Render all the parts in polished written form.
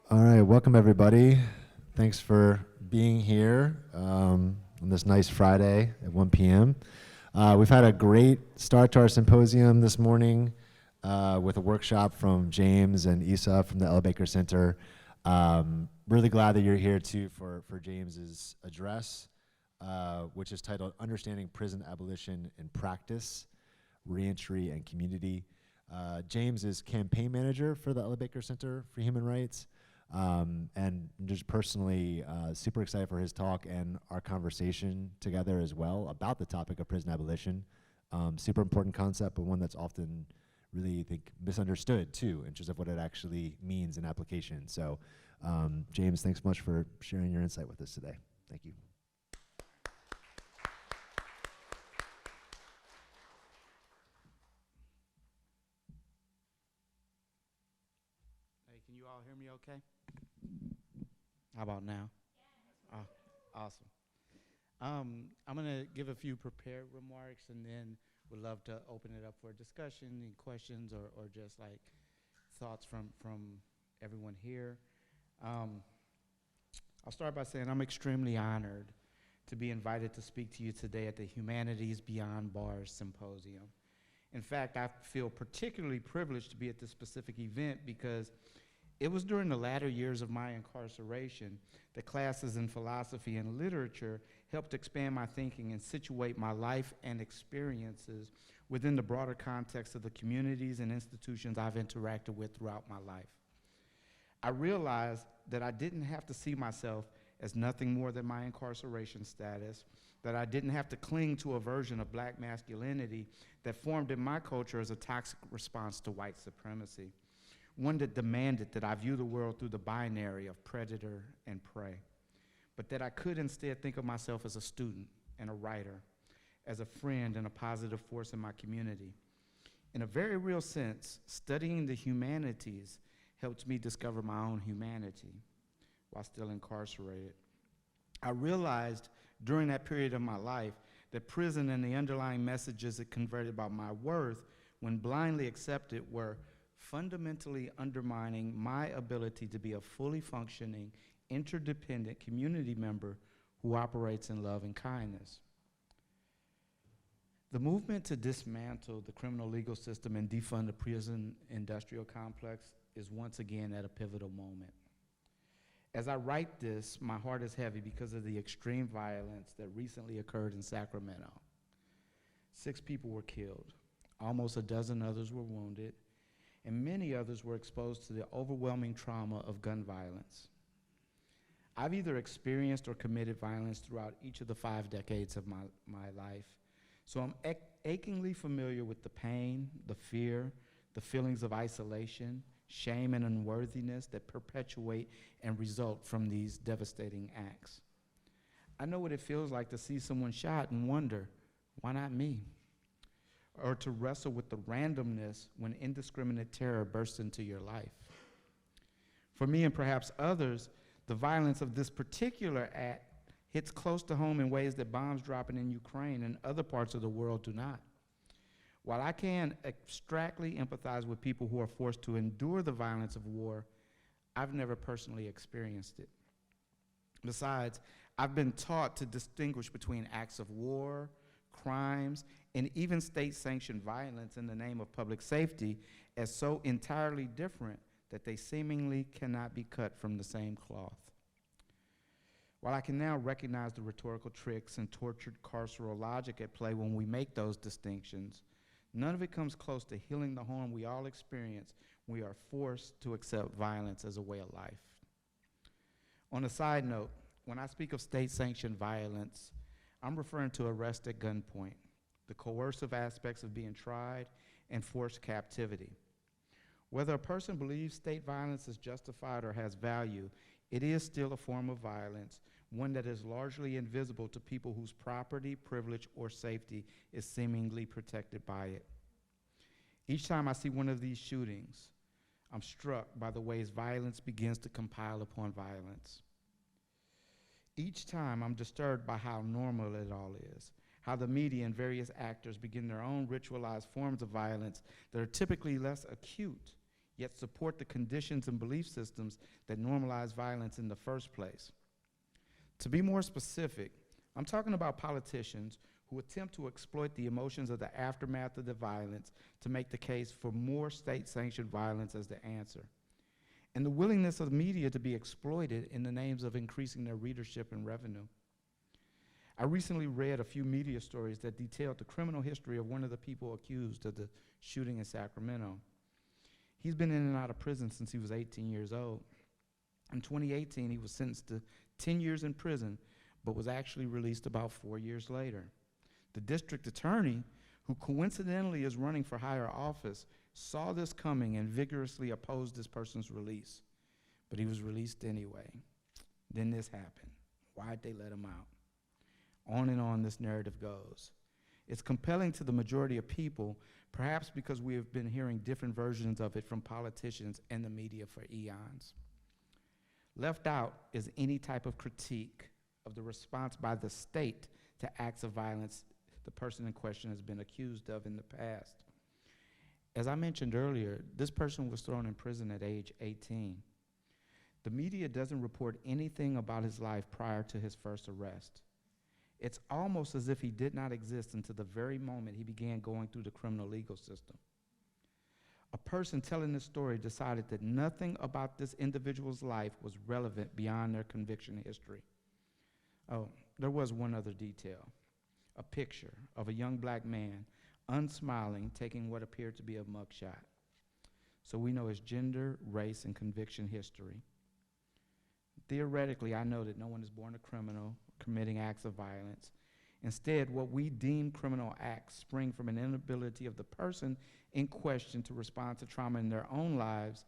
All right, welcome everybody. Thanks for being here on this nice Friday at 1 p.m. We've had a great start to our symposium this morning with a workshop from James and Isa from the Ella Baker Center. Really glad that you're here too for James's address, which is titled Understanding Prison Abolition in Practice, Reentry and Community. James is campaign manager for the Ella Baker Center for Human Rights. And just personally super excited for his talk and our conversation together as well about the topic of prison abolition. Super important concept, but one that's often really, I think, misunderstood too, in terms of what it actually means in application. So James, thanks so much for sharing your insight with us today. Thank you. Hey, can you all hear me okay? How about now? Oh, awesome. I'm going to give a few prepared remarks and then would love to open it up for discussion and questions or just like thoughts from everyone here. I'll start by saying I'm extremely honored to be invited to speak to you today at the Humanities Beyond Bars Symposium. In fact, I feel particularly privileged to be at this specific event because it was during the latter years of my incarceration that classes in philosophy and literature helped expand my thinking and situate my life and experiences within the broader context of the communities and institutions I've interacted with throughout my life. I realized that I didn't have to see myself as nothing more than my incarceration status, that I didn't have to cling to a version of black masculinity that formed in my culture as a toxic response to white supremacy, one that demanded that I view the world through the binary of predator and prey, but that I could instead think of myself as a student and a writer, as a friend and a positive force in my community. In a very real sense, studying the humanities helped me discover my own humanity while still incarcerated. I realized during that period of my life that prison and the underlying messages it conveyed about my worth, when blindly accepted, were fundamentally undermining my ability to be a fully functioning, interdependent community member who operates in love and kindness. The movement to dismantle the criminal legal system and defund the prison industrial complex is once again at a pivotal moment. As I write this, my heart is heavy because of the extreme violence that recently occurred in Sacramento. 6 people were killed, almost a dozen others were wounded, and many others were exposed to the overwhelming trauma of gun violence. I've either experienced or committed violence throughout each of the 5 decades of my life, so I'm achingly familiar with the pain, the fear, the feelings of isolation, shame, and unworthiness that perpetuate and result from these devastating acts. I know what it feels like to see someone shot and wonder, why not me? Or to wrestle with the randomness when indiscriminate terror bursts into your life. For me and perhaps others, the violence of this particular act hits close to home in ways that bombs dropping in Ukraine and other parts of the world do not. While I can abstractly empathize with people who are forced to endure the violence of war, I've never personally experienced it. Besides, I've been taught to distinguish between acts of war, crimes, and even state-sanctioned violence in the name of public safety as so entirely different that they seemingly cannot be cut from the same cloth. While I can now recognize the rhetorical tricks and tortured carceral logic at play when we make those distinctions, none of it comes close to healing the harm we all experience when we are forced to accept violence as a way of life. On a side note, when I speak of state-sanctioned violence, I'm referring to arrest at gunpoint, the coercive aspects of being tried, and forced captivity. Whether a person believes state violence is justified or has value, it is still a form of violence, one that is largely invisible to people whose property, privilege, or safety is seemingly protected by it. Each time I see one of these shootings, I'm struck by the ways violence begins to compile upon violence. Each time I'm disturbed by how normal it all is, how the media and various actors begin their own ritualized forms of violence that are typically less acute, yet support the conditions and belief systems that normalize violence in the first place. To be more specific, I'm talking about politicians who attempt to exploit the emotions of the aftermath of the violence to make the case for more state-sanctioned violence as the answer, and the willingness of the media to be exploited in the names of increasing their readership and revenue. I recently read a few media stories that detailed the criminal history of one of the people accused of the shooting in Sacramento. He's been in and out of prison since he was 18 years old. In 2018, he was sentenced to 10 years in prison, but was actually released about 4 years later. The district attorney, who coincidentally is running for higher office, saw this coming and vigorously opposed this person's release. But he was released anyway. Then this happened. Why'd they let him out? On and on this narrative goes. It's compelling to the majority of people, perhaps because we have been hearing different versions of it from politicians and the media for eons. Left out is any type of critique of the response by the state to acts of violence the person in question has been accused of in the past. As I mentioned earlier, this person was thrown in prison at age 18. The media doesn't report anything about his life prior to his first arrest. It's almost as if he did not exist until the very moment he began going through the criminal legal system. A person telling this story decided that nothing about this individual's life was relevant beyond their conviction history. Oh, there was one other detail. A picture of a young black man, unsmiling, taking what appeared to be a mugshot. So we know his gender, race, and conviction history. Theoretically, I know that no one is born a criminal, committing acts of violence. Instead, what we deem criminal acts spring from an inability of the person in question to respond to trauma in their own lives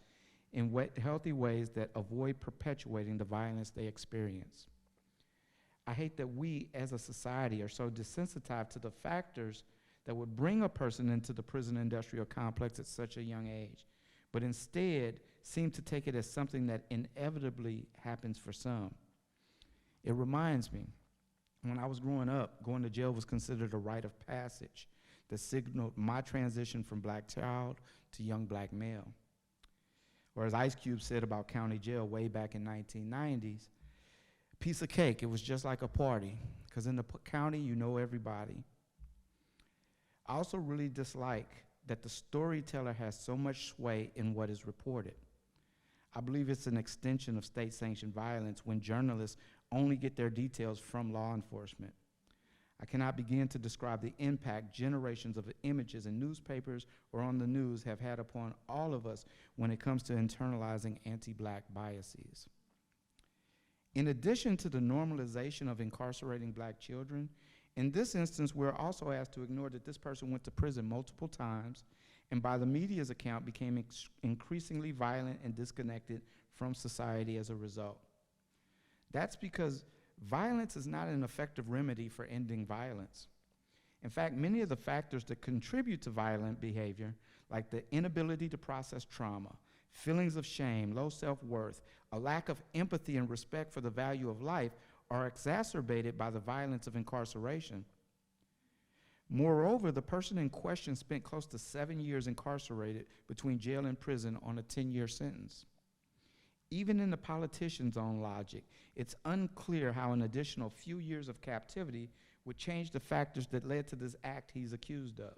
in healthy ways that avoid perpetuating the violence they experience. I hate that we as a society are so desensitized to the factors that would bring a person into the prison industrial complex at such a young age, but instead seem to take it as something that inevitably happens for some. It reminds me, when I was growing up, going to jail was considered a rite of passage that signaled my transition from black child to young black male. Or as Ice Cube said about county jail way back in 1990s, piece of cake, it was just like a party, because in the county, you know everybody. I also really dislike that the storyteller has so much sway in what is reported. I believe it's an extension of state-sanctioned violence when journalists only get their details from law enforcement. I cannot begin to describe the impact generations of images in newspapers or on the news have had upon all of us when it comes to internalizing anti-black biases. In addition to the normalization of incarcerating black children, in this instance, we're also asked to ignore that this person went to prison multiple times and by the media's account became increasingly violent and disconnected from society as a result. That's because violence is not an effective remedy for ending violence. In fact, many of the factors that contribute to violent behavior, like the inability to process trauma, feelings of shame, low self-worth, a lack of empathy and respect for the value of life, are exacerbated by the violence of incarceration. Moreover, the person in question spent close to 7 years incarcerated between jail and prison on a 10-year sentence. Even in the politician's own logic, it's unclear how an additional few years of captivity would change the factors that led to this act he's accused of.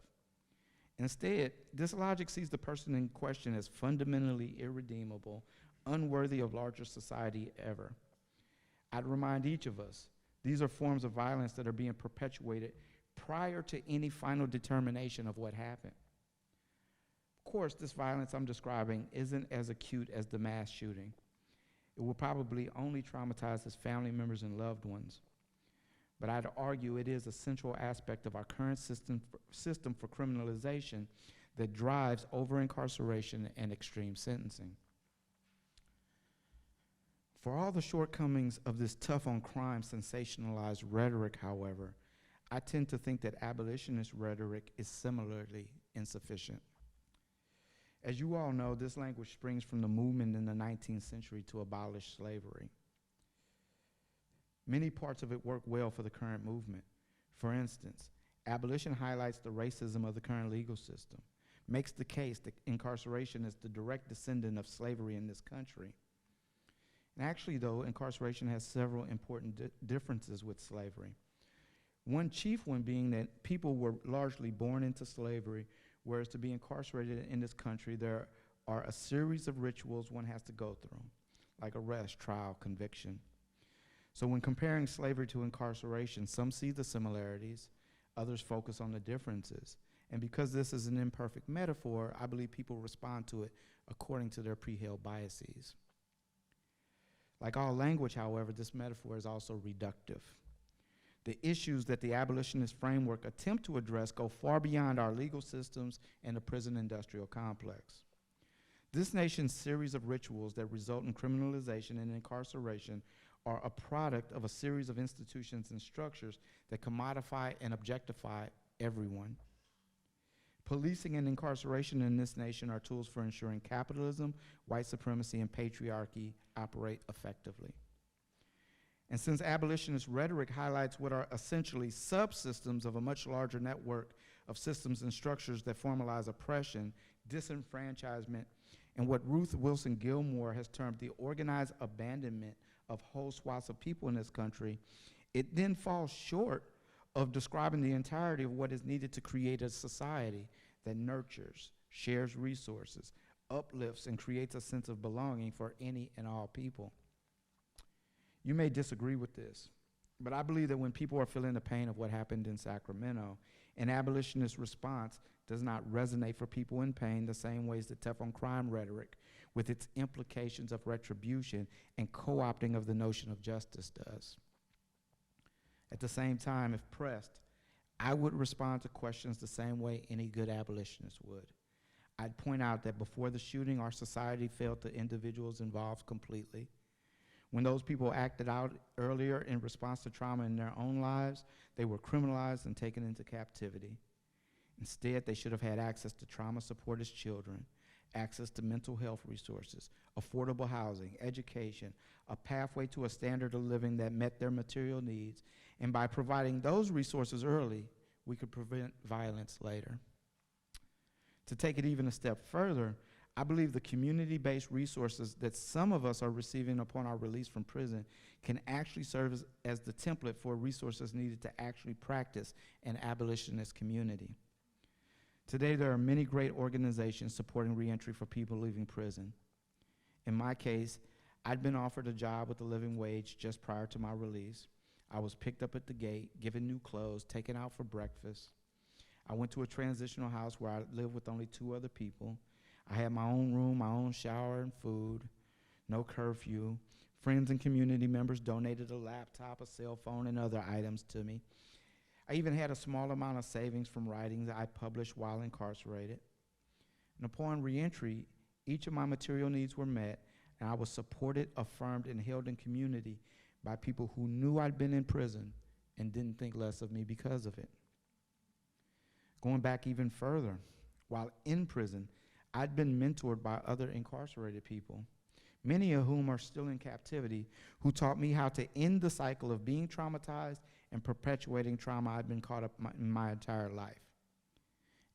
Instead, this logic sees the person in question as fundamentally irredeemable, unworthy of larger society ever. I'd remind each of us, these are forms of violence that are being perpetuated prior to any final determination of what happened. Of course, this violence I'm describing isn't as acute as the mass shooting. It will probably only traumatize his family members and loved ones. But I'd argue it is a central aspect of our current system for criminalization that drives over-incarceration and extreme sentencing. For all the shortcomings of this tough-on-crime sensationalized rhetoric, however, I tend to think that abolitionist rhetoric is similarly insufficient. As you all know, this language springs from the movement in the 19th century to abolish slavery. Many parts of it work well for the current movement. For instance, abolition highlights the racism of the current legal system, makes the case that incarceration is the direct descendant of slavery in this country. And actually, though, incarceration has several important differences with slavery. One chief one being that people were largely born into slavery, whereas to be incarcerated in this country, there are a series of rituals one has to go through, like arrest, trial, conviction. So when comparing slavery to incarceration, some see the similarities, others focus on the differences. And because this is an imperfect metaphor, I believe people respond to it according to their pre-held biases. Like all language, however, this metaphor is also reductive. The issues that the abolitionist framework attempt to address go far beyond our legal systems and the prison industrial complex. This nation's series of rituals that result in criminalization and incarceration are a product of a series of institutions and structures that commodify and objectify everyone. Policing and incarceration in this nation are tools for ensuring capitalism, white supremacy, and patriarchy operate effectively. And since abolitionist rhetoric highlights what are essentially subsystems of a much larger network of systems and structures that formalize oppression, disenfranchisement, and what Ruth Wilson Gilmore has termed the organized abandonment of whole swaths of people in this country, it then falls short of describing the entirety of what is needed to create a society that nurtures, shares resources, uplifts, and creates a sense of belonging for any and all people. You may disagree with this, but I believe that when people are feeling the pain of what happened in Sacramento, an abolitionist response does not resonate for people in pain the same ways that tough on crime rhetoric, with its implications of retribution and co-opting of the notion of justice, does. At the same time, if pressed, I would respond to questions the same way any good abolitionist would. I'd point out that before the shooting, our society failed the individuals involved completely. When those people acted out earlier in response to trauma in their own lives, they were criminalized and taken into captivity. Instead, they should have had access to trauma support as children, access to mental health resources, affordable housing, education, a pathway to a standard of living that met their material needs, and by providing those resources early, we could prevent violence later. To take it even a step further, I believe the community-based resources that some of us are receiving upon our release from prison can actually serve as the template for resources needed to actually practice an abolitionist community. Today, there are many great organizations supporting reentry for people leaving prison. In my case, I'd been offered a job with a living wage just prior to my release. I was picked up at the gate, given new clothes, taken out for breakfast. I went to a transitional house where I lived with only 2 other people. I had my own room, my own shower and food, no curfew. Friends and community members donated a laptop, a cell phone, and other items to me. I even had a small amount of savings from writings I published while incarcerated. And upon reentry, each of my material needs were met, and I was supported, affirmed, and held in community by people who knew I'd been in prison and didn't think less of me because of it. Going back even further, while in prison, I'd been mentored by other incarcerated people, many of whom are still in captivity, who taught me how to end the cycle of being traumatized and perpetuating trauma I'd been caught up in my entire life.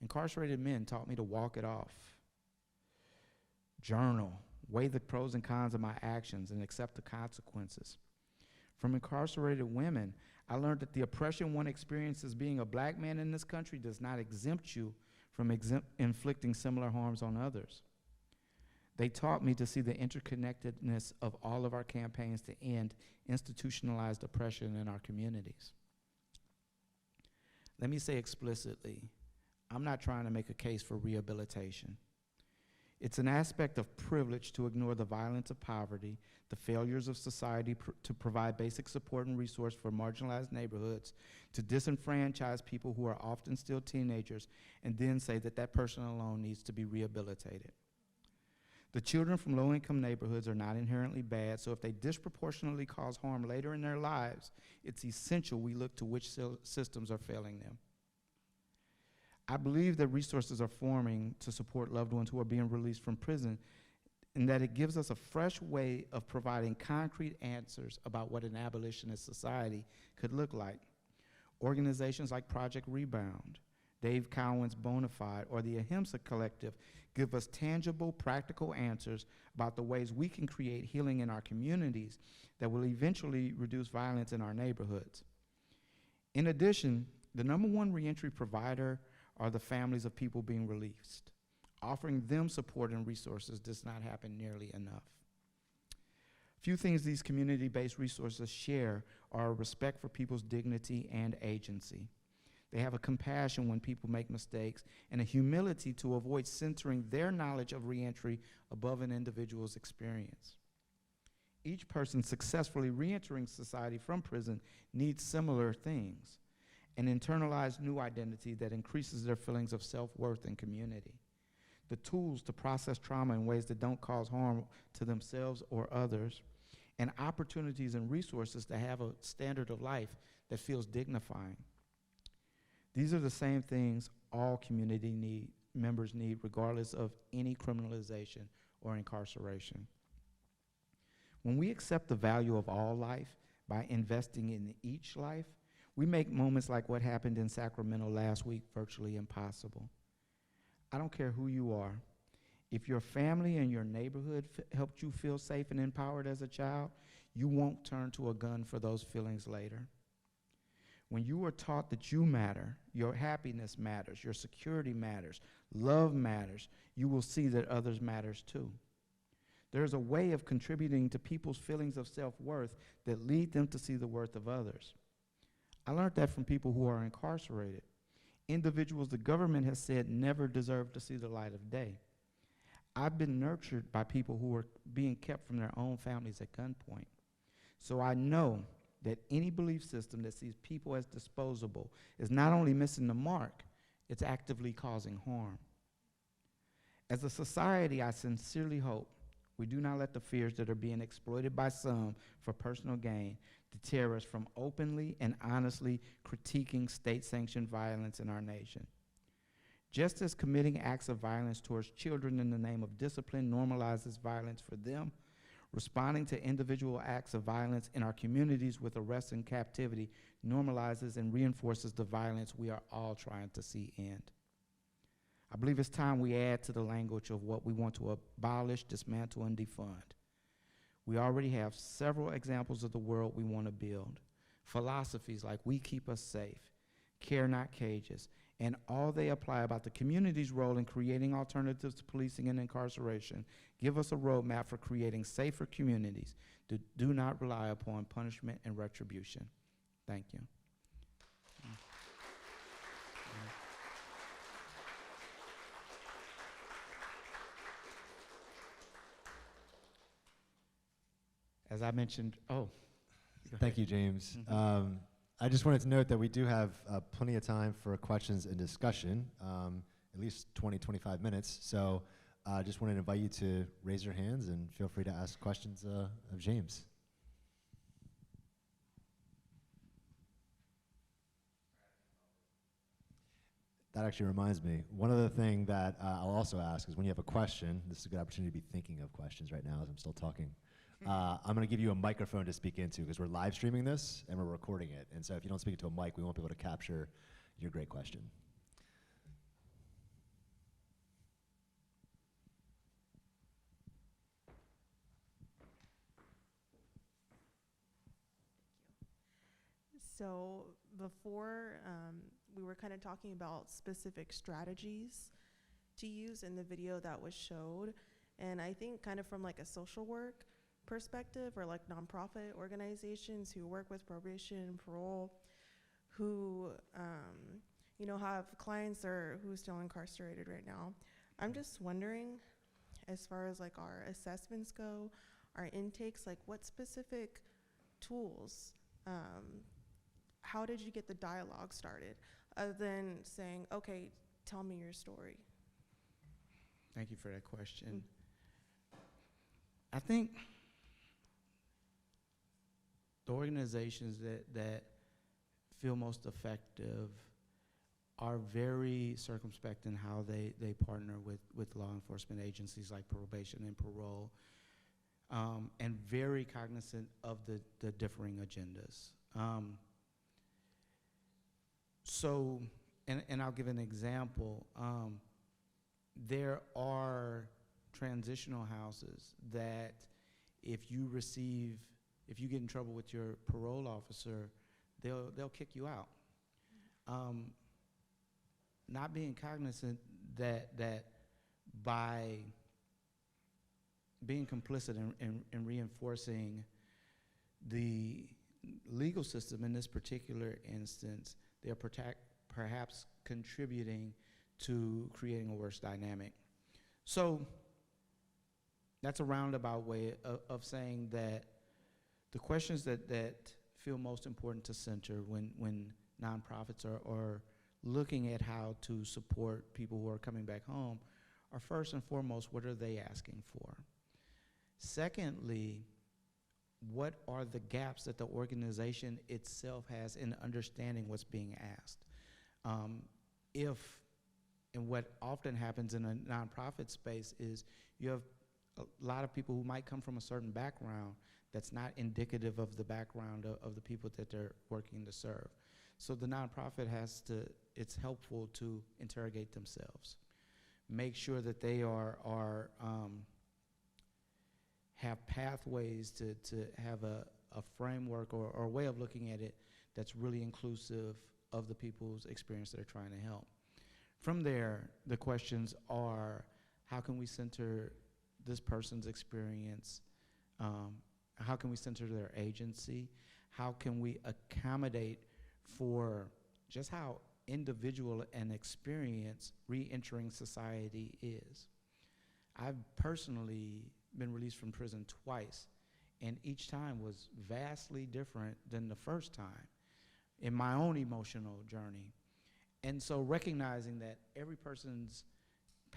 Incarcerated men taught me to walk it off, journal, weigh the pros and cons of my actions, and accept the consequences. From incarcerated women, I learned that the oppression one experiences being a black man in this country does not exempt you from inflicting similar harms on others. They taught me to see the interconnectedness of all of our campaigns to end institutionalized oppression in our communities. Let me say explicitly, I'm not trying to make a case for rehabilitation. It's an aspect of privilege to ignore the violence of poverty, the failures of society to provide basic support and resource for marginalized neighborhoods, to disenfranchise people who are often still teenagers, and then say that that person alone needs to be rehabilitated. The children from low-income neighborhoods are not inherently bad, so if they disproportionately cause harm later in their lives, it's essential we look to which systems are failing them. I believe that resources are forming to support loved ones who are being released from prison, and that it gives us a fresh way of providing concrete answers about what an abolitionist society could look like. Organizations like Project Rebound, Dave Cowan's Bonafide, or the Ahimsa Collective give us tangible, practical answers about the ways we can create healing in our communities that will eventually reduce violence in our neighborhoods. In addition, the #1 reentry provider are the families of people being released. Offering them support and resources does not happen nearly enough. Few things these community-based resources share are a respect for people's dignity and agency. They have a compassion when people make mistakes and a humility to avoid centering their knowledge of reentry above an individual's experience. Each person successfully reentering society from prison needs similar things: an internalized new identity that increases their feelings of self-worth and community, the tools to process trauma in ways that don't cause harm to themselves or others, and opportunities and resources to have a standard of life that feels dignifying. These are the same things all community members need, regardless of any criminalization or incarceration. When we accept the value of all life by investing in each life, we make moments like what happened in Sacramento last week virtually impossible. I don't care who you are. If your family and your neighborhood helped you feel safe and empowered as a child, you won't turn to a gun for those feelings later. When you are taught that you matter, your happiness matters, your security matters, love matters, you will see that others matters too. There's a way of contributing to people's feelings of self-worth that lead them to see the worth of others. I learned that from people who are incarcerated, individuals the government has said never deserve to see the light of day. I've been nurtured by people who are being kept from their own families at gunpoint. So I know that any belief system that sees people as disposable is not only missing the mark, it's actively causing harm. As a society, I sincerely hope we do not let the fears that are being exploited by some for personal gain deter us from openly and honestly critiquing state-sanctioned violence in our nation. Just as committing acts of violence towards children in the name of discipline normalizes violence for them, responding to individual acts of violence in our communities with arrest and captivity normalizes and reinforces the violence we are all trying to see end. I believe it's time we add to the language of what we want to abolish, dismantle, and defund. We already have several examples of the world we want to build. Philosophies like "we keep us safe," "care not cages," and all they apply about the community's role in creating alternatives to policing and incarceration give us a roadmap for creating safer communities that do not rely upon punishment and retribution. Thank you. As I mentioned, Thank you, James. I just wanted to note that we do have plenty of time for questions and discussion, at least 20, 25 minutes. So I just wanted to invite you to raise your hands and feel free to ask questions of James. That actually reminds me, one other thing that I'll also ask is when you have a question, this is a good opportunity to be thinking of questions right now as I'm still talking. I'm going to give you a microphone to speak into because we're live streaming this and we're recording it. And so if you don't speak into a mic, we won't be able to capture your great question. So before, we were kind of talking about specific strategies to use in the video that was showed. And I think kind of from like a social work perspective, or like nonprofit organizations who work with probation and parole, who have clients who are still incarcerated right now. I'm just wondering, as far as like our assessments go, our intakes, like what specific tools, how did you get the dialogue started, other than saying, okay, tell me your story? Thank you for that question. I think the organizations that feel most effective are very circumspect in how they partner with law enforcement agencies like probation and parole, and very cognizant of the differing agendas. So and I'll give an example. There are transitional houses that if you get in trouble with your parole officer, they'll kick you out. Not being cognizant that by being complicit in reinforcing the legal system in this particular instance, they're perhaps contributing to creating a worse dynamic. So that's a roundabout way of saying that the questions that feel most important to center when nonprofits are looking at how to support people who are coming back home are first and foremost, what are they asking for? Secondly, what are the gaps that the organization itself has in understanding what's being asked? And what often happens in a nonprofit space is you have a lot of people who might come from a certain background that's not indicative of the background of the people that they're working to serve. So the nonprofit it's helpful to interrogate themselves. Make sure that they have pathways to have a framework or a way of looking at it that's really inclusive of the people's experience that they're trying to help. From there, the questions are, how can we center this person's experience? How can we center their agency? How can we accommodate for just how individual an experience re-entering society is? I've personally been released from prison twice, and each time was vastly different than the first time in my own emotional journey. And so recognizing that every person's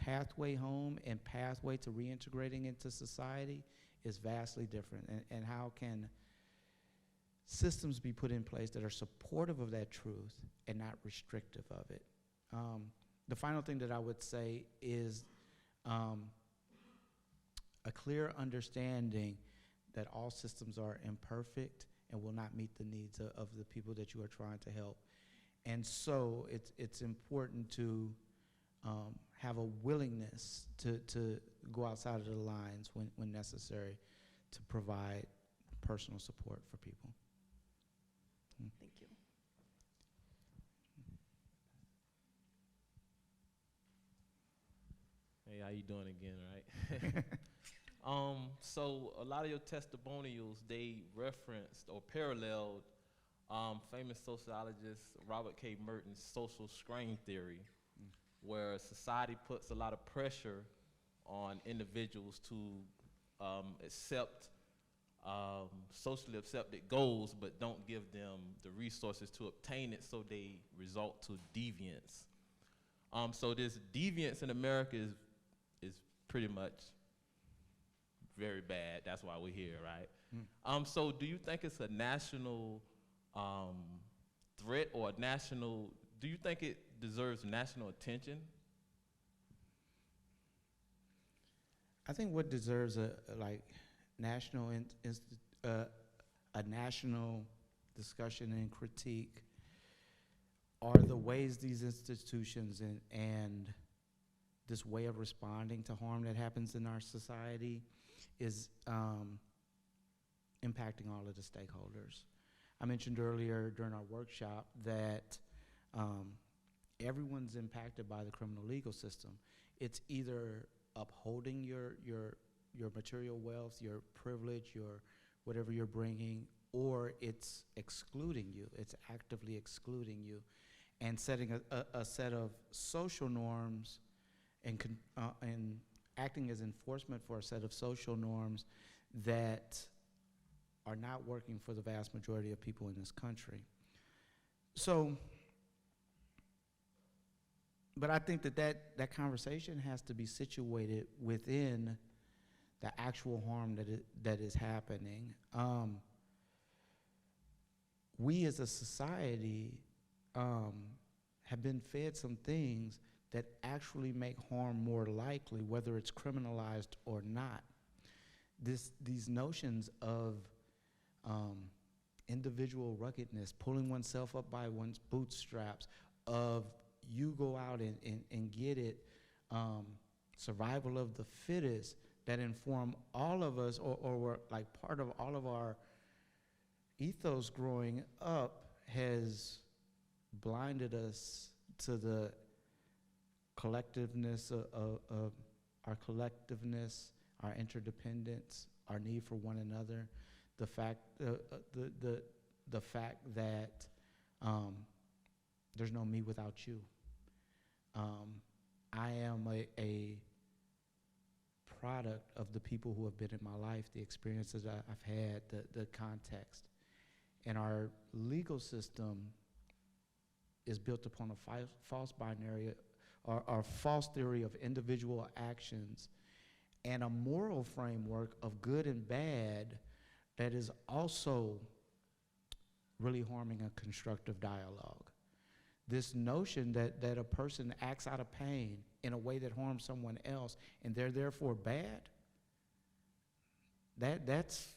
pathway home and pathway to reintegrating into society is vastly different, and how can systems be put in place that are supportive of that truth and not restrictive of it. The final thing that I would say is a clear understanding that all systems are imperfect and will not meet the needs of the people that you are trying to help. And so it's important to have a willingness to go outside of the lines when necessary to provide personal support for people. Thank you. Hey, how you doing again, right? So a lot of your testimonials, they referenced or paralleled famous sociologist Robert K. Merton's social strain theory, where society puts a lot of pressure on individuals to accept socially accepted goals, but don't give them the resources to obtain it, so they result to deviance. So this deviance in America is pretty much very bad. That's why we're here, right? So do you think it's a national threat or do you think it deserves national attention? I think what deserves a national discussion and critique are the ways these institutions and this way of responding to harm that happens in our society is impacting all of the stakeholders. I mentioned earlier during our workshop that everyone's impacted by the criminal legal system. It's either upholding your material wealth, your privilege, your whatever you're bringing, or it's excluding you. It's actively excluding you and setting a set of social norms and acting as enforcement for a set of social norms that are not working for the vast majority of people in this country. So, but I think that conversation has to be situated within the actual harm that is happening. We as a society have been fed some things that actually make harm more likely, whether it's criminalized or not. These notions of individual ruggedness, pulling oneself up by one's bootstraps, of you go out and get it, survival of the fittest, that inform all of us, or were like part of all of our ethos growing up, has blinded us to the collectiveness of our collectiveness, our interdependence, our need for one another, the fact that there's no me without you. I am a product of the people who have been in my life, the experiences I've had, the context. And our legal system is built upon a false binary or false theory of individual actions and a moral framework of good and bad that is also really harming a constructive dialogue. This notion that a person acts out of pain in a way that harms someone else and they're therefore bad, that's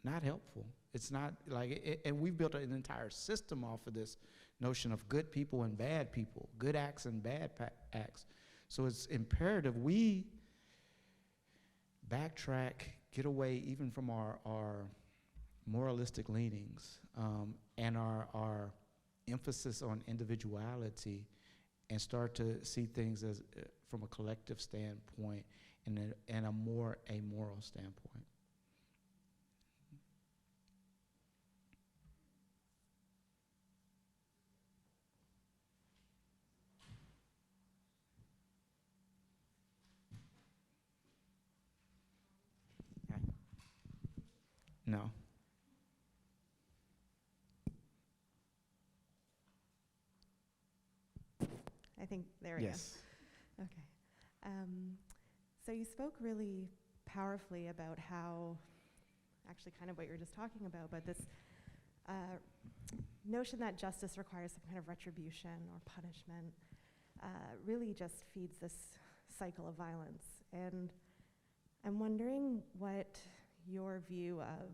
not helpful. It's not like, and we've built an entire system off of this notion of good people and bad people, good acts and bad acts. So it's imperative we backtrack, get away even from our moralistic leanings and our emphasis on individuality, and start to see things as from a collective standpoint and a more amoral standpoint. No. I think there we go. Yes. Okay. So you spoke really powerfully about how, actually kind of what you were just talking about, but this notion that justice requires some kind of retribution or punishment really just feeds this cycle of violence. And I'm wondering what your view of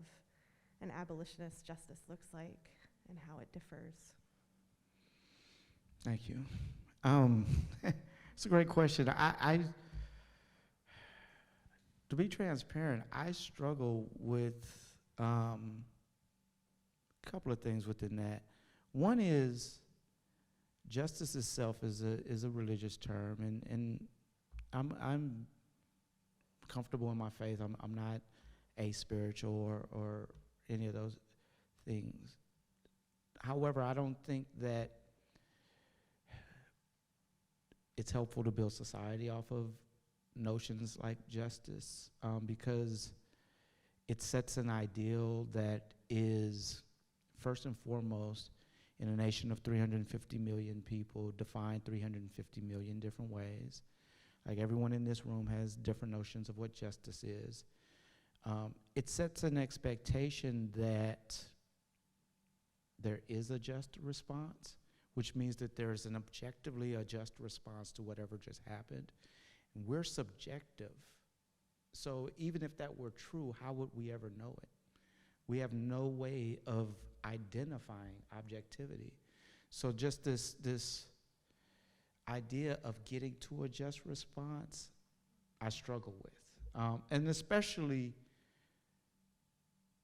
an abolitionist justice looks like and how it differs. Thank you. It's a great question. I to be transparent, I struggle with a couple of things within that. One is justice itself is a religious term, and I'm comfortable in my faith. I'm not aspiritual or any of those things. However, I don't think that it's helpful to build society off of notions like justice, because it sets an ideal that is, first and foremost, in a nation of 350 million people, defined 350 million different ways. Like, everyone in this room has different notions of what justice is. It sets an expectation that there is a just response, which means that there is an objectively a just response to whatever just happened. And we're subjective. So even if that were true, how would we ever know it? We have no way of identifying objectivity. So just this idea of getting to a just response, I struggle with. And especially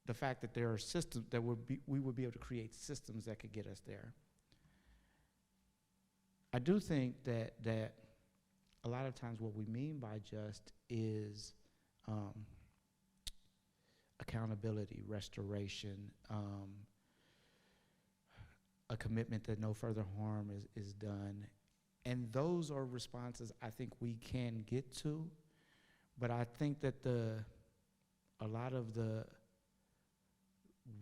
the fact that there are systems that we would be able to create systems that could get us there. I do think that a lot of times what we mean by just is accountability, restoration, a commitment that no further harm is done. And those are responses I think we can get to, but I think that a lot of the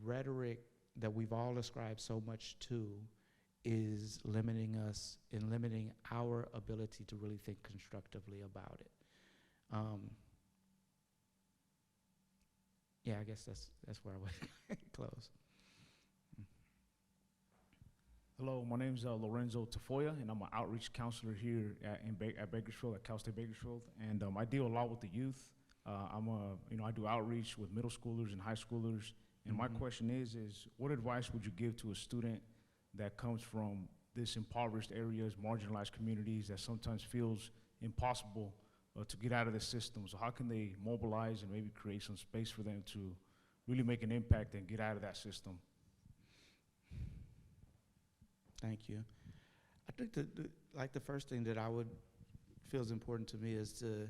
rhetoric that we've all ascribed so much to is limiting us and limiting our ability to really think constructively about it. Yeah, I guess that's where I would close. Hello, my name is Lorenzo Tafoya, and I'm an outreach counselor here at Bakersfield, at Cal State Bakersfield, and I deal a lot with the youth. I do outreach with middle schoolers and high schoolers, and my question is what advice would you give to a student that comes from this impoverished areas, marginalized communities that sometimes feels impossible to get out of the system. So how can they mobilize and maybe create some space for them to really make an impact and get out of that system? Thank you. I think the first thing that I would feels important to me is to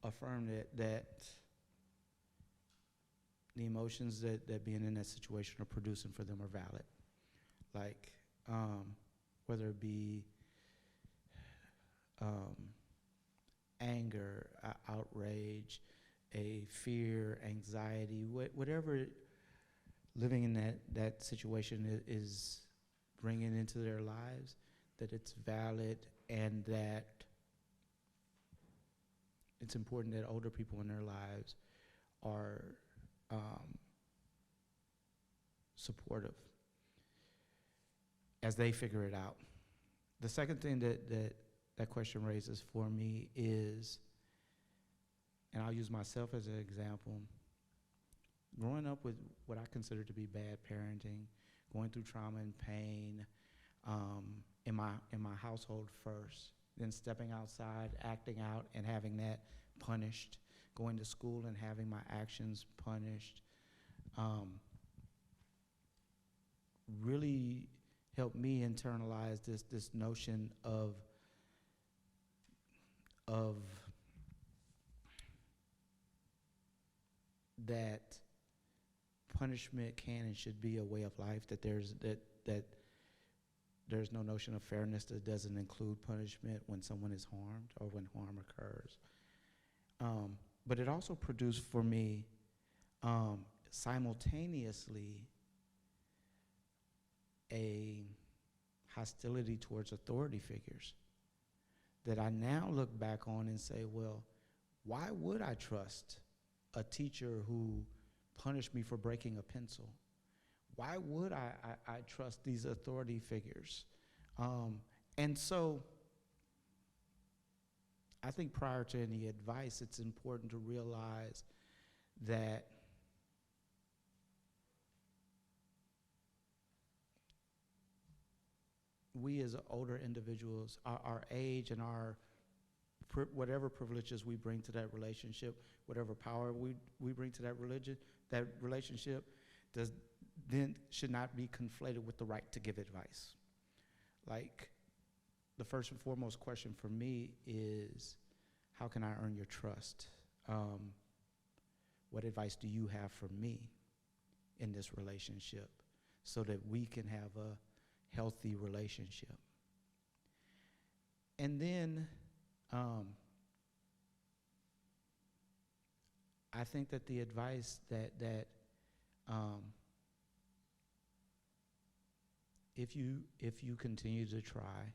affirm that the emotions that being in that situation are producing for them are valid. Like, whether it be anger, outrage, a fear, anxiety, whatever living in that situation is bringing into their lives, that it's valid, and that it's important that older people in their lives are supportive as they figure it out. The second thing that question raises for me is, and I'll use myself as an example, growing up with what I consider to be bad parenting, going through trauma and pain in my household first, then stepping outside, acting out, and having that punished, going to school and having my actions punished, really helped me internalize this notion of that punishment can and should be a way of life, that there's no notion of fairness that doesn't include punishment when someone is harmed or when harm occurs. But it also produced for me simultaneously a hostility towards authority figures that I now look back on and say, well, why would I trust a teacher who punished me for breaking a pencil? Why would I trust these authority figures? And so I think prior to any advice, it's important to realize that we as older individuals, our age and our whatever privileges we bring to that relationship, whatever power we bring to that relationship, should not be conflated with the right to give advice. Like, the first and foremost question for me is, how can I earn your trust? What advice do you have for me in this relationship so that we can have a healthy relationship? And then I think that the advice that if you continue to try,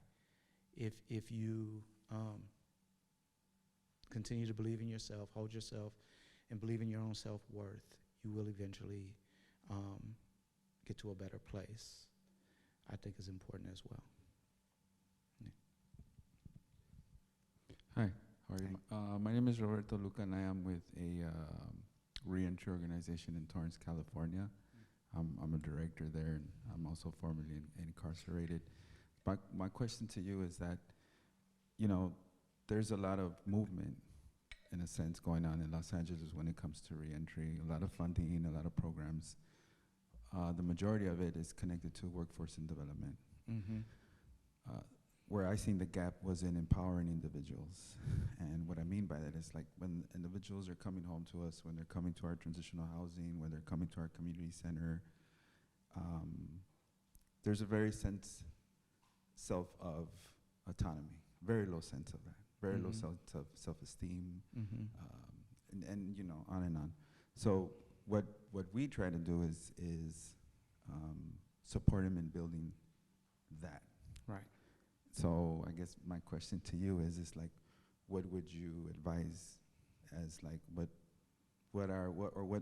if you continue to believe in yourself, hold yourself, and believe in your own self-worth, you will eventually get to a better place, I think is important as well. Hi, how are you? My name is Roberto Luca, and I am with a Reentry organization in Torrance, California. I'm a director there, and I'm also formerly incarcerated. My question to you is that, you know, there's a lot of movement, in a sense, going on in Los Angeles when it comes to reentry, a lot of funding, a lot of programs. The majority of it is connected to workforce and development. Mm-hmm. Where I seen the gap was in empowering individuals. And what I mean by that is, like, when individuals are coming home to us, when they're coming to our transitional housing, when they're coming to our community center, there's a very self of autonomy, very low sense of that, very low sense of self-esteem, and you know, on and on. So what we try to do is support him in building that. Right. So I guess my question to you is like, what would you advise as like, what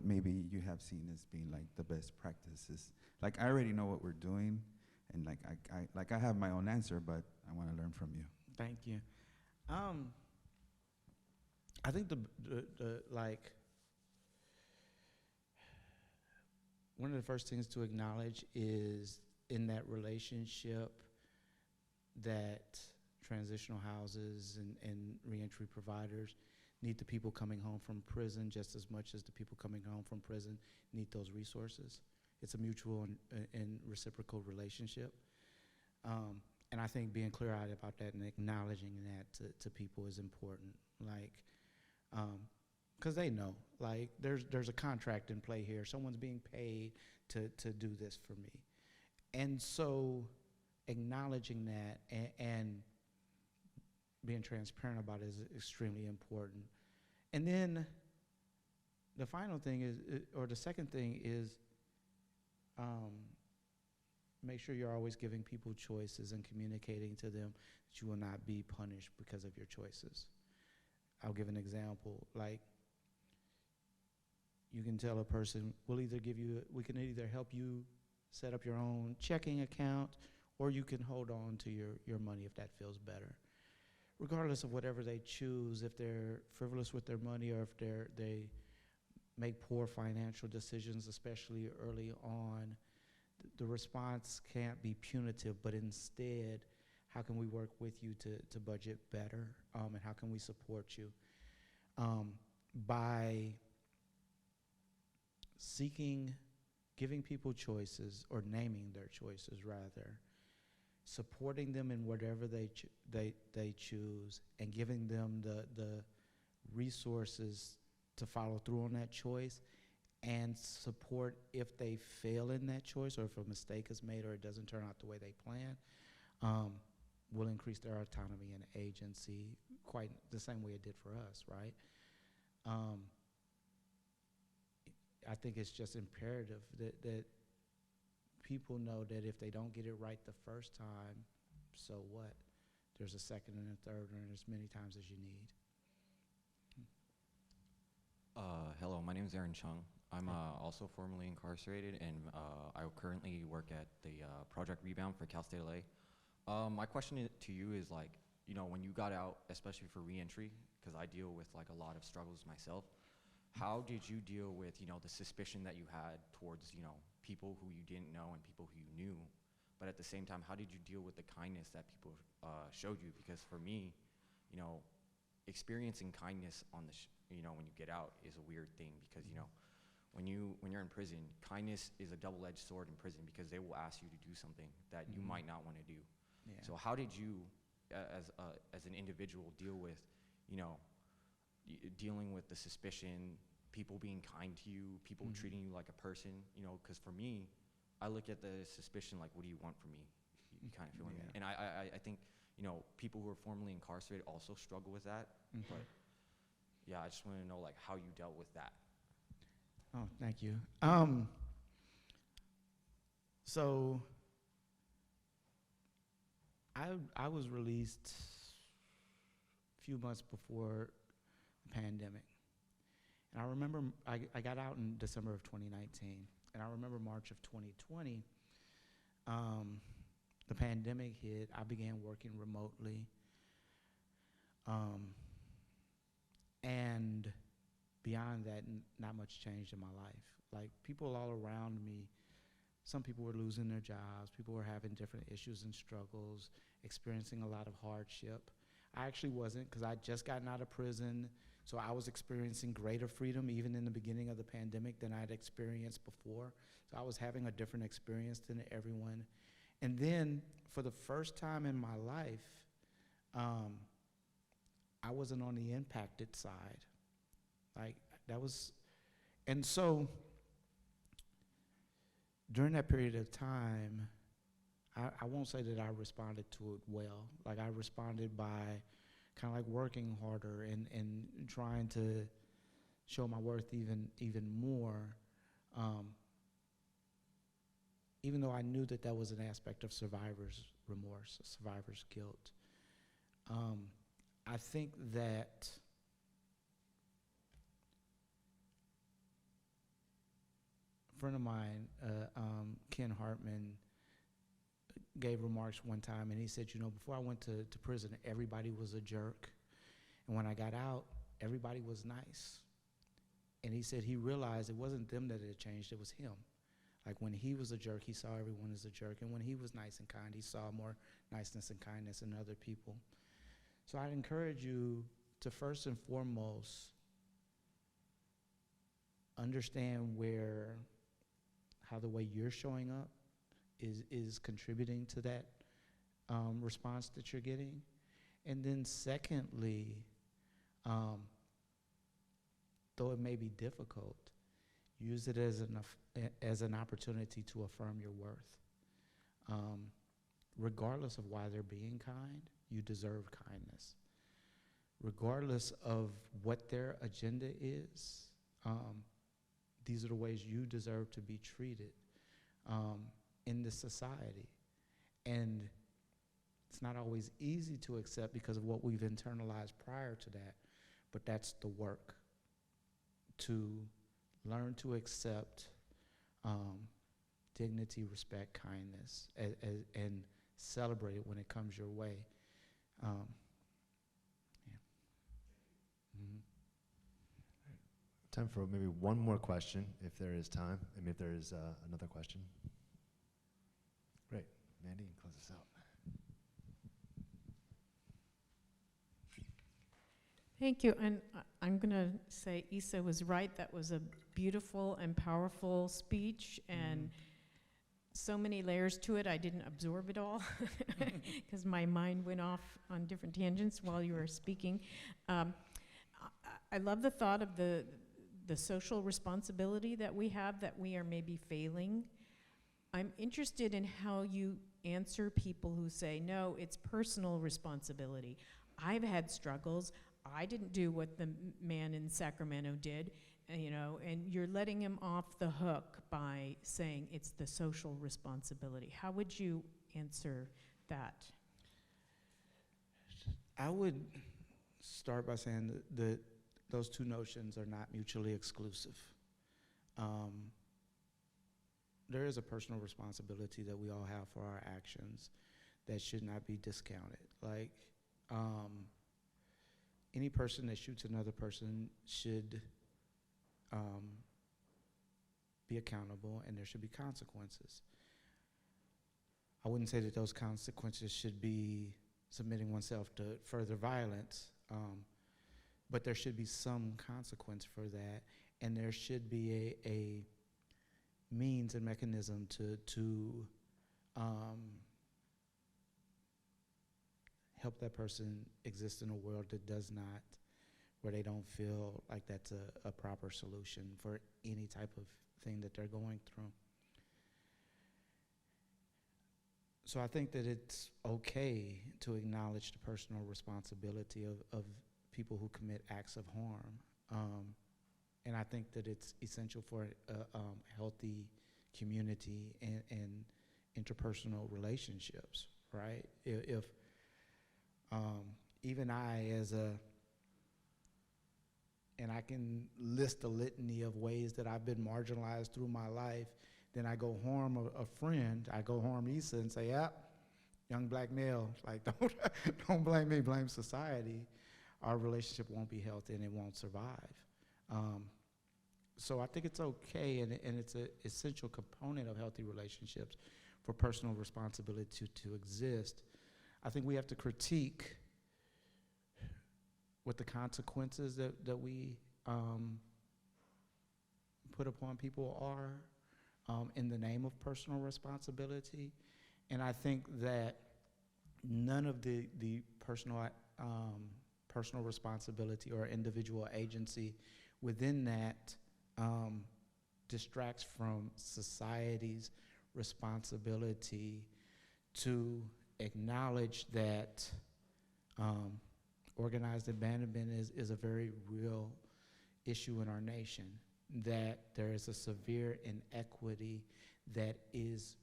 maybe you have seen as being like the best practices? Like, I already know what we're doing, and like I have my own answer, but I want to learn from you. Thank you. I think the like, one of the first things to acknowledge is in that relationship that transitional houses and reentry providers need the people coming home from prison just as much as the people coming home from prison need those resources. It's a mutual and reciprocal relationship. And I think being clear-eyed about that and acknowledging that to people is important. Like, because they know, like, there's a contract in play here. Someone's being paid to do this for me. And so acknowledging that and being transparent about it is extremely important. And then the final thing is, or the second thing is, make sure you're always giving people choices and communicating to them that you will not be punished because of your choices. I'll give an example. Like, you can tell a person, we can either help you set up your own checking account, or you can hold on to your money if that feels better. Regardless of whatever they choose, if they're frivolous with their money or if they make poor financial decisions, especially early on, the response can't be punitive, but instead, how can we work with you to budget better, and how can we support you? By giving people choices, or naming their choices rather, supporting them in whatever they choose, and giving them the resources to follow through on that choice, and support if they fail in that choice, or if a mistake is made or it doesn't turn out the way they plan, will increase their autonomy and agency quite the same way it did for us, right? I think it's just imperative that people know that if they don't get it right the first time, so what? There's a second and a third, and as many times as you need. Hello, my name is Aaron Chung. I'm also formerly incarcerated, and I currently work at the Project Rebound for Cal State LA. My question to you is, like, you know, when you got out, especially for reentry, because I deal with like a lot of struggles myself, how did you deal with, you know, the suspicion that you had towards, you know, people who you didn't know and people who you knew? But at the same time, how did you deal with the kindness that people showed you? Because for me, you know, experiencing kindness on the, you know, when you get out is a weird thing, because, you know, when you're in prison, kindness is a double-edged sword in prison, because they will ask you to do something that you might not want to do. Yeah. So how did you, as an individual, deal with, you know, dealing with the suspicion, people being kind to you, people treating you like a person, you know? Because for me, I look at the suspicion like, what do you want from me? You kind of feel me? And I think, you know, people who are formerly incarcerated also struggle with that. But yeah, I just want to know, like, how you dealt with that. Oh, thank you. So I was released a few months before the pandemic. And I remember I got out in December of 2019. And I remember March of 2020, the pandemic hit. I began working remotely. And beyond that, not much changed in my life. Like, people all around me, some people were losing their jobs, people were having different issues and struggles, experiencing a lot of hardship. I actually wasn't, because I'd just gotten out of prison, so I was experiencing greater freedom even in the beginning of the pandemic than I'd experienced before. So I was having a different experience than everyone. And then, for the first time in my life, I wasn't on the impacted side. Like, that was, and so during that period of time, I won't say that I responded to it well. Like, I responded by kind of like working harder and trying to show my worth even more, even though I knew that that was an aspect of survivor's remorse, survivor's guilt. I think that a friend of mine, Ken Hartman, gave remarks one time, and he said, you know, before I went to prison, everybody was a jerk. And when I got out, everybody was nice. And he said he realized it wasn't them that had changed, it was him. Like when he was a jerk, he saw everyone as a jerk. And when he was nice and kind, he saw more niceness and kindness in other people. So I'd encourage you to first and foremost understand how the way you're showing up is contributing to that response that you're getting. And then secondly, though it may be difficult, use it as an opportunity to affirm your worth. Regardless of why they're being kind, you deserve kindness. Regardless of what their agenda is, these are the ways you deserve to be treated in this society. And it's not always easy to accept because of what we've internalized prior to that, but that's the work, to learn to accept dignity, respect, kindness, and celebrate it when it comes your way. Yeah. Mm-hmm. Time for maybe one more question, if there is time. I mean, if there is another question. Great. Mandy, you can close this out. Thank you. And I'm going to say Issa was right. That was a beautiful and powerful speech, and so many layers to it. I didn't absorb it all because my mind went off on different tangents while you were speaking. I love the thought of the social responsibility that we have, that we are maybe failing. I'm interested in how you answer people who say, no, it's personal responsibility. I've had struggles. I didn't do what the man in Sacramento did, and you're letting him off the hook by saying it's the social responsibility. How would you answer that? I would start by saying that those two notions are not mutually exclusive. There is a personal responsibility that we all have for our actions that should not be discounted. Like, any person that shoots another person should be accountable, and there should be consequences. I wouldn't say that those consequences should be submitting oneself to further violence, but there should be some consequence for that, and there should be a means and mechanism to help that person exist in a world that does not, where they don't feel like that's a proper solution for any type of thing that they're going through. So I think that it's okay to acknowledge the personal responsibility of people who commit acts of harm. And I think that it's essential for a healthy community and interpersonal relationships, right? If even and I can list a litany of ways that I've been marginalized through my life, then I go harm a friend, I go harm Issa and say, young black male, like don't blame me, blame society. Our relationship won't be healthy and it won't survive. So I think it's okay, and it's an essential component of healthy relationships for personal responsibility to exist. I think we have to critique what the consequences that we put upon people are in the name of personal responsibility. And I think that none of the personal responsibility or individual agency within that distracts from society's responsibility to acknowledge that organized abandonment is a very real issue in our nation, that there is a severe inequity that is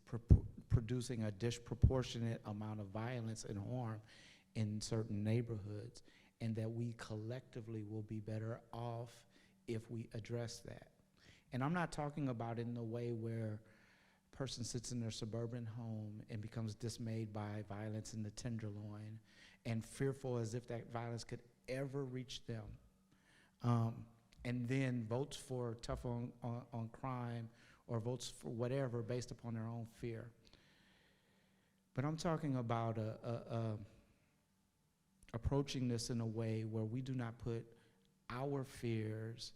producing a disproportionate amount of violence and harm in certain neighborhoods, and that we collectively will be better off if we address that. And I'm not talking about in the way where a person sits in their suburban home and becomes dismayed by violence in the Tenderloin and fearful as if that violence could ever reach them, and then votes for tough on crime or votes for whatever based upon their own fear. But I'm talking about approaching this in a way where we do not put our fears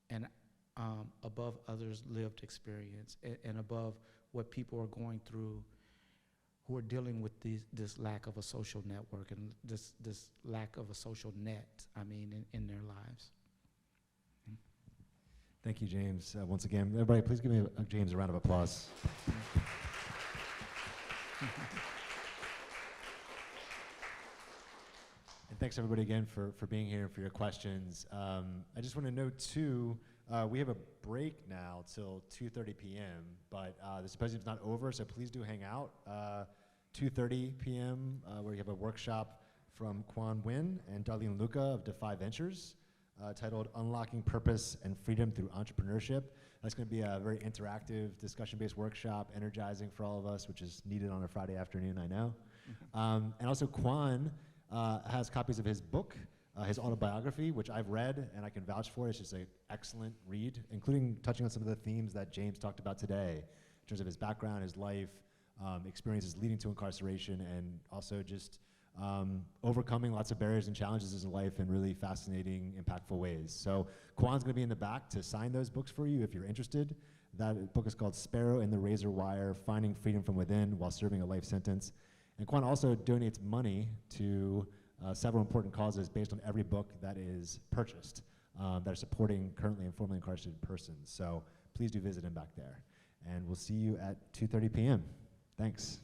and above others' lived experience and above what people are going through who are dealing with this lack of a social network and this lack of a social net, in their lives. Thank you, James. Once again, everybody, please give me James a round of applause. And thanks everybody again for being here and for your questions. I just want to note too, we have a break now till 2:30 p.m., but the symposium's not over, so please do hang out. 2:30 p.m., where you have a workshop from Quan Nguyen and Darlene Luca of Defy Ventures, titled Unlocking Purpose and Freedom Through Entrepreneurship. That's going to be a very interactive, discussion-based workshop, energizing for all of us, which is needed on a Friday afternoon, I know. And also Quan has copies of his book, his autobiography, which I've read and I can vouch for. It's just an excellent read, including touching on some of the themes that James talked about today, in terms of his background, his life, experiences leading to incarceration, and also just overcoming lots of barriers and challenges in life in really fascinating, impactful ways. So Quan's going to be in the back to sign those books for you if you're interested. That book is called Sparrow in the Razor Wire, Finding Freedom from Within While Serving a Life Sentence. And Quan also donates money to several important causes based on every book that is purchased that are supporting currently and formerly incarcerated persons. So please do visit him back there. And we'll see you at 2:30 p.m. Thanks.